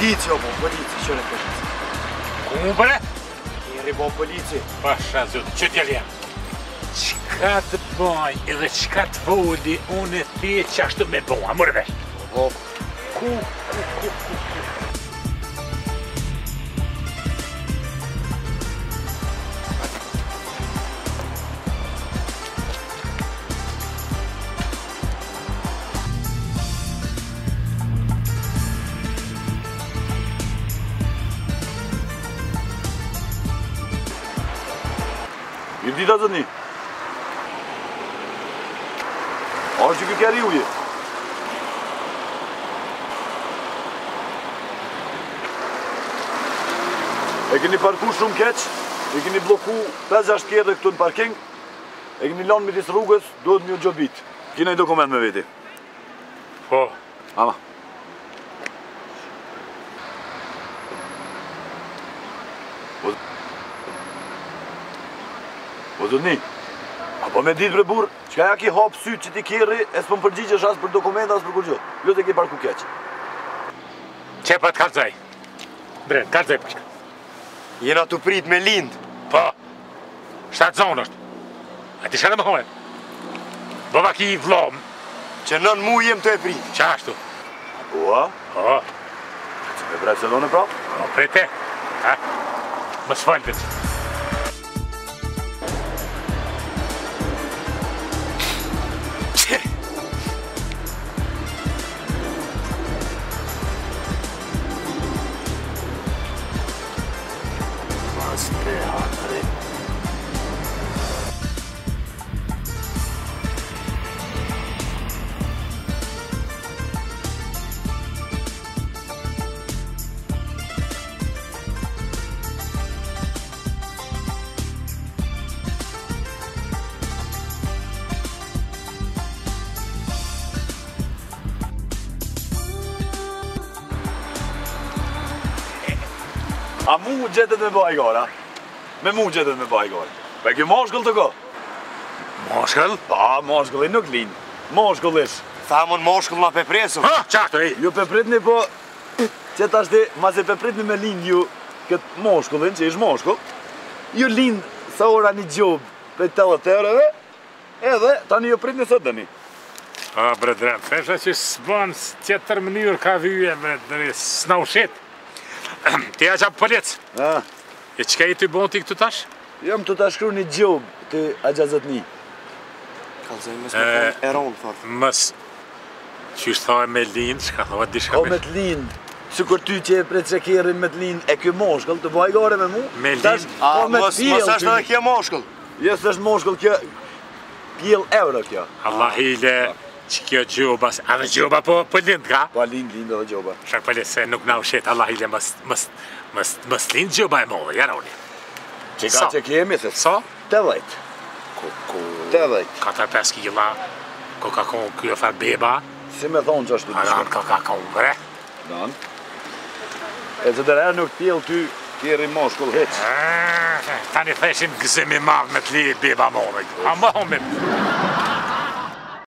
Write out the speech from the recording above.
Polici, o bo, polici, qëre polici. Ku bre? Kjeri bo polici. Pasha zotë, që t'ja lem? Qka të baj edhe qka të voli, unë e ti që ashtu me bo, a mërë vesh? O, Ku? ju dita zëni. A është që kë kjeri uje? E keni parku shumë keq, e keni bloku 5-6 kjerë këtu në parking, e keni lanë midis rrugës, duhet një gjobit. Kina i dokument me veti. Po. Ama. O zëni, apo me ditë bre burë, qka ja ki hapë sytë që ti kjerri, e s'pëm përgjigjesh as për dokumenta, as për kur gjë. Jo të ki parku keq. Qepa të kalzaj. Bre, kalzaj për qka. Jena të prit me lind. Po. 7 zonë është. A ti shkëtë më hojë? Bova ki i vlom. Që 9 mu jem të e prit. Qa ashtu? Ua, Po. që me brejtë se done pra? Po, prete. Ha? Më s'falë për që. A mu gjetet me baj gara? Me mu gjetet me baj gara. Pe kjo moshkull të ko? Moshkëll? Pa, moshkulli nuk linë. Moshkullish. Thamon moshkull na pe presëm. Ha, qa ashtu, ej? Ju pe pritni po, që ta shti, ma se pe pritni me linë ju këtë moshkullin, që ish moshkull, ju linë sa ora një gjobë pe 80 eurove, edhe tani ju pritni sot dëni. A, bre, drem, fesha që s'ban tjetër mënyrë ka vyje, bre, dhe s'na ushet. Ti a qapë polic. Ha, E qka i ty bon ti këtu tash? jam të ta shkru një gjobë të Agjazatni. Kalzaj mes me thonë eron, thot. Mës, qysh thoj me lind, shka thoj dishka O me të linë, sikur ty që e pret shekerin me të linë, e kjo moshkull të baj gare me mu? Me Tash, linë? A, po me mos t'pjell është edhe kje moshkull. Jo, s'është moshkull kjo, pjell euro kjo. Allah hile, që kjo gjoba, a dhe gjoba po lind ka? Pa lind edhe gjoba. Shak polic se nuk na ushet, Allah hile, mës lind gjoba e modhe, jaroni. Që Sa? ka që kemi, se Sa? 80. 80. 4-5 kila, ko ka kon kjo fa beba, Si me thonë që ashtu a dishka. dan ka kon bre. Dan. E që dërherë nuk pjell ty kjeri moshkull heq. Tani theshin gëzimi madh me t'li beba modhe. A më homim.